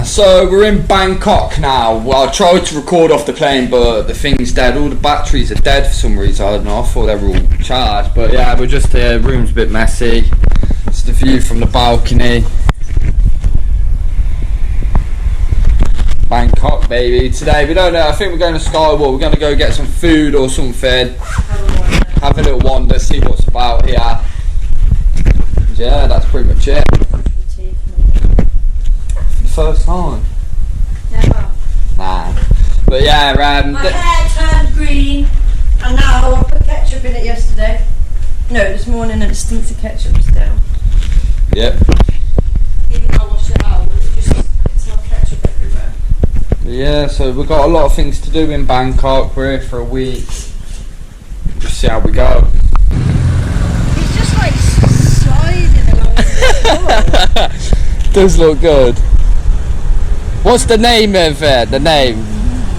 So we're in Bangkok now. Well, I tried to record off the plane, but the thing's dead. All the batteries are dead for some reason. I don't know. I thought they were all charged. But yeah, we're just here. Room's a bit messy. It's the view from the balcony. Bangkok, baby. Today, we don't know. I think we're going to Sky Walk. We're going to go get some food or something. Have a little wander, see what's about here. Yeah, that's pretty much it. First time? Never. Nah. But yeah, my hair turned green, and now I put ketchup in it yesterday. No, this morning, and it stinks of ketchup still. Yep. Even though I wash it out, it's not ketchup everywhere. Yeah, so we've got a lot of things to do in Bangkok. We're here for a week. Just see how we go. It's just like sliding along the floor. Does look good. What's the name of it? The name?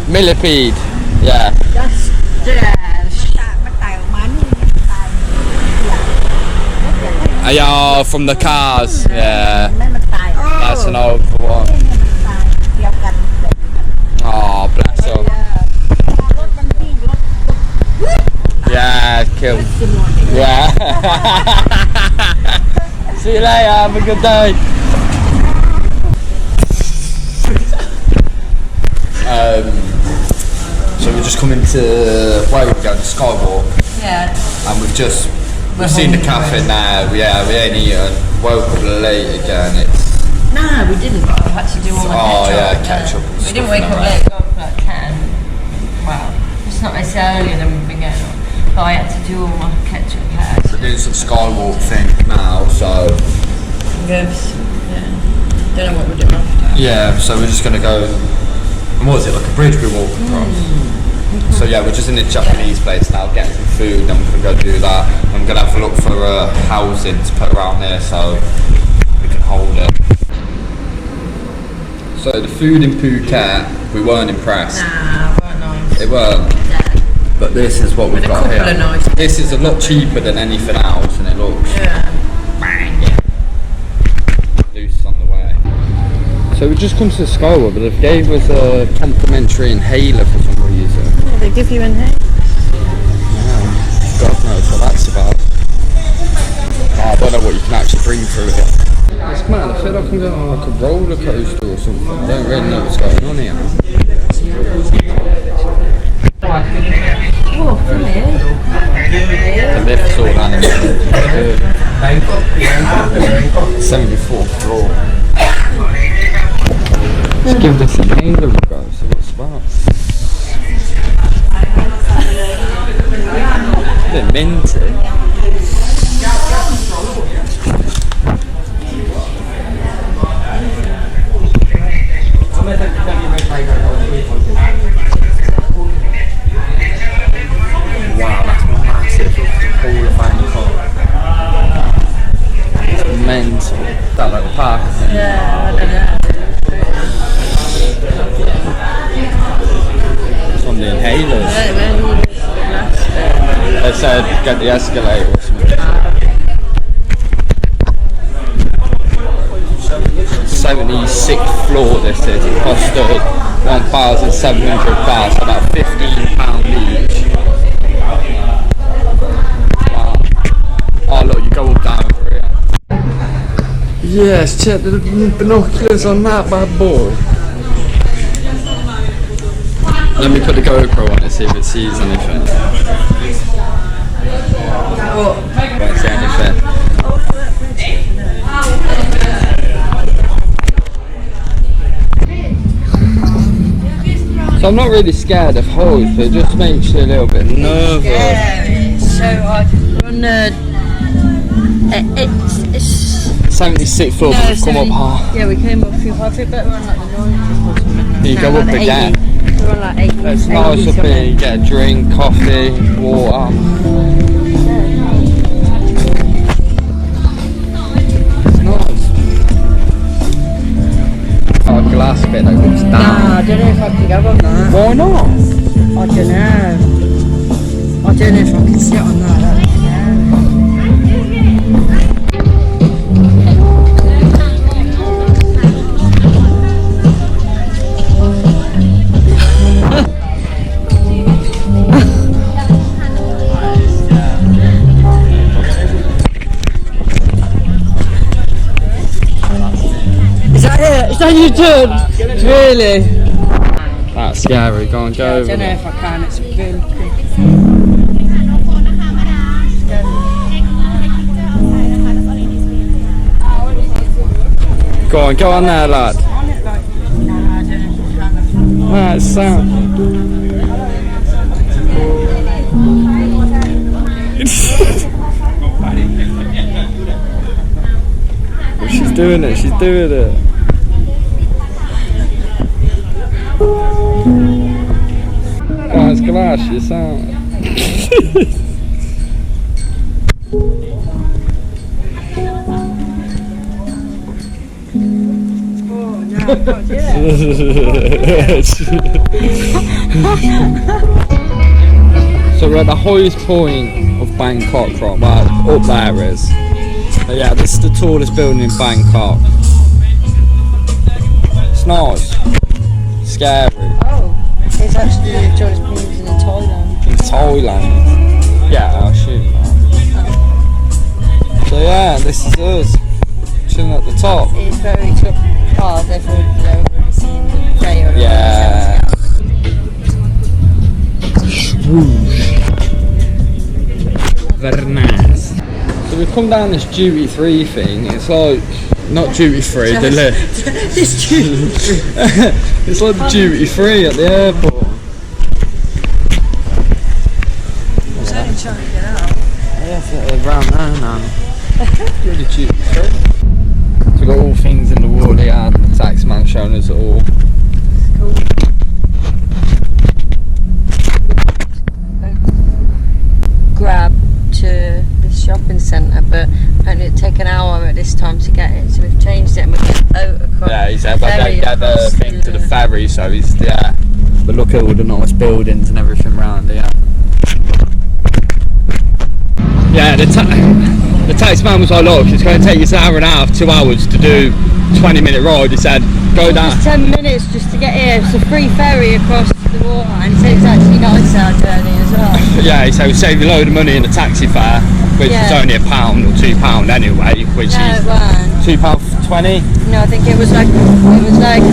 Millipede. Yeah. That's Yeah, from the cars. Yeah. That's an old one. Oh, bless them. Yeah, cool. Yeah. See you later. Have a good day. So we're just coming to where we're going, the Sky Walk. Yeah. And we've seen the cafe now. We ain't eaten. Woke up late again. No, we didn't. But I had to do all my ketchup. Oh yeah, ketchup. We didn't wake up late. Got up like 10. Well, it's not necessarily earlier than we've been going on. But I had to do all my ketchup hair. We're doing some Sky Walk thing now, so. Yeah. Don't know what we're doing after. Yeah, so we're just gonna go. And what was it, like a bridge we walk across? So yeah, we're just in the Japanese place now, getting some food, then we're gonna go do that. I'm gonna have a look for housing to put around there so we can hold it. So the food in Phuket, we weren't impressed. Nah, weren't nice. It weren't. Yeah. But this is what we've got here. Nice. This is a lot cheaper than anything else, and it looks bang. Loose on the way. So we just come to the Sky Walk, but they gave us a complimentary inhaler for some reason. Yeah, they give you inhalers. Yeah, God knows what that's about. I don't know what you can actually bring through it. It's mad, I feel like I'm going on like a roller coaster or something. I don't really know what's going on here. Oh, come here. The lift's all animated. 74th floor. Let's give this a inhaler a go, see what's about. A bit minty. Wow, that's massive. The whole of Bangkok. It's mental. Is that like the park? Yeah, I don't know. It's on the inhalers. They said get the escalator or something. 76th floor this is. It costed £1,700, about £15 each. Wow. Oh look, you go all down over here. Yes, check the binoculars on that bad boy. Let me put the GoPro on it, see if it sees anything. What? Won't see anything. So I'm not really scared of heights, but it just makes you a little bit nervous. Yeah, it's so hard. We're on the... It's 76th floor, no, but we've come up high. Yeah, we came up a few high feet, but we're on like the 90s or something. You go up again. We're on like 80. It's nice up here, you get a drink, coffee, water. It's nice. Oh, glass bit that goes down. Nah, I don't know if I can go on that. Why not? I don't know. I don't know if I can sit on that. It's on your turn. Really? That's scary. Go on, go I over don't know there. if I can. It's really cool. Go on there, lad. On it like, no, I don't know if I can. Ah, it's sound. She's doing it. She's doing it. Glass, glass, you sound. So we're at the highest point of Bangkok, right? Well, up there is. But yeah, this is the tallest building in Bangkok. It's nice. Scary. Oh, it's actually the tallest buildings in Thailand. In Thailand. Yeah, I'll shoot. So yeah, this is us. Chilling at the top. It's very tough. Oh, they've already seen the prayer. Yeah. Very nice. So we come down this duty free thing. It's like not duty free, the lift. It's duty free. It's like the duty free at the airport. I'm only trying to get out. Yeah, it's around there now. Really duty free. So we've got all things in the wall here. The tax man showing us it all. Cool. Grab to the shopping centre, but apparently it'd take an hour at this time to get it, so we've changed it and we're going to boat across. Yeah, he said, but ferry they get the across thing to the ferry, so he's yeah. But look at all the nice buildings and everything around here. Yeah, the tax man was like, look, it's going to take you an hour and a half, 2 hours to do 20-minute ride. He said, go down. Just 10 minutes just to get here. It's a free ferry across the water, and he said it's actually nice our journey as well. Yeah, he said we saved a load of money in the taxi fare, which is only £1 or £2 anyway, which No, is it weren't. £2.20. No, I think it was like a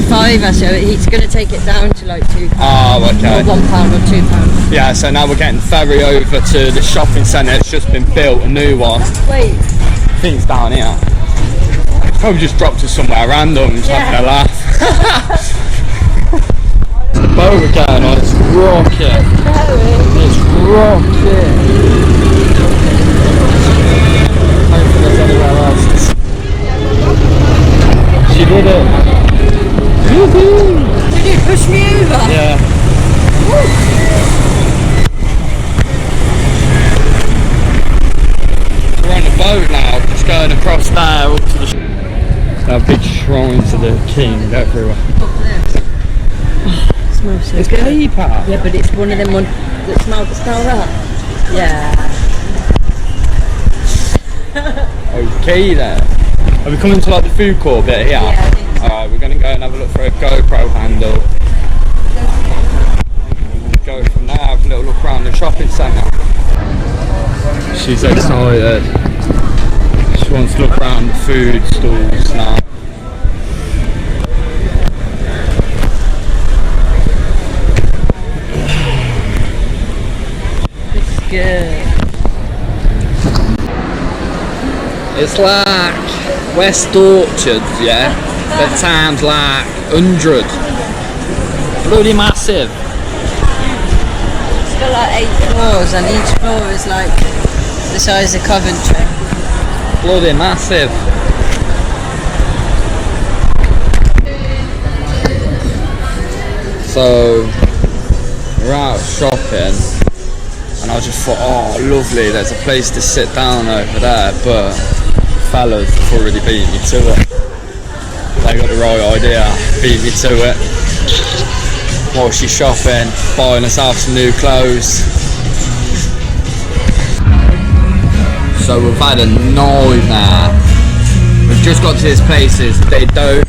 fiver, so he's going to take it down to like £2. Oh, okay. Or £1 or £2. Yeah, so now we're getting the ferry over to the shopping centre. It's just been built, a new one. Wait. I think it's down here. Probably just dropped us somewhere random, just having a laugh. The boat we're going on, it's rocking. It's rocking. Hopefully there's anywhere else. She did it. Woohoo! Did you push me over? Yeah. We're on the boat now, just going across there up to the big shrines of the king everywhere. It smells so It's good. paper. Yeah, but it's one of them ones that smell that. Yeah. Okay then. Are we coming to like the food court bit here? Yeah, I think so. Alright, we're going to go and have a look for a GoPro handle. Go from there, have a little look around the shopping centre. She's excited. She wants to look around the food stalls now. It's good. It's like West Orchards, yeah? But times like 100. Bloody massive. It's got like 8 floors, and each floor is like the size of Coventry. Bloody massive. So we're out shopping and I just thought, oh lovely, there's a place to sit down over there, but fellas have already beat me to it. They got the right idea, beat me to it. While she's shopping, buying herself some new clothes. So we've had a nightmare. We've just got to these places, they don't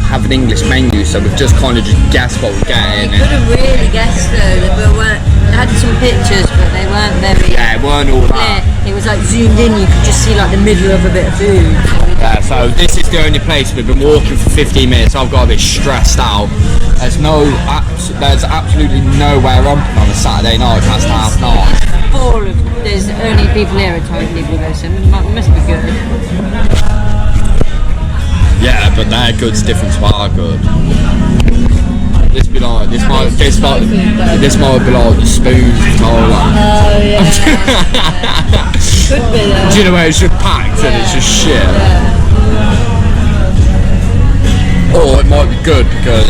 have an English menu, so we've just kind of just guessed what we're getting. You couldn't really guess though. They had some pictures, but they weren't very Yeah, it weren't all clear. that. It was like zoomed in, you could just see like the middle of a bit of food. Yeah, so this is the only place we've been walking for 15 minutes. I've got a bit stressed out. There's absolutely nowhere open on a Saturday night past 9:30. There's only people here are Thai people there, so it must be good. Yeah, but their good's different to our good. This might be like the spoons of Thailand. Oh yeah. Could be though. Do you know where it's just packed and it's just shit? Yeah. Or it might be good because.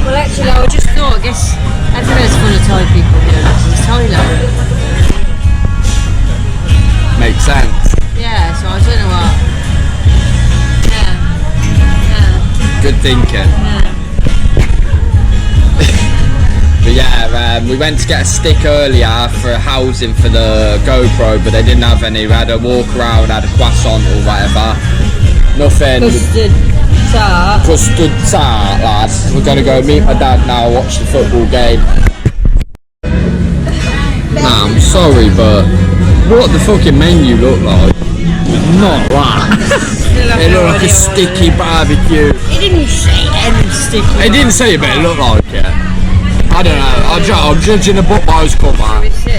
Well, actually, I just thought. I guess everywhere's full of Thai people here. It's Thailand. Makes sense. Yeah. So I don't know what. Yeah. Good thinking. Yeah. But yeah, we went to get a stick earlier for housing for the GoPro, but they didn't have any. We had a walk around, had a croissant or whatever. Nothing. Custard tart, lads. We're gonna go meet my dad now, watch the football game. Nah, I'm sorry, but what the fucking menu look like? Not that. It looked like a sticky barbecue. He didn't say any sticky. It didn't say it, but it looked like it. I don't know. I'm judging a book by its cover. Shall we see?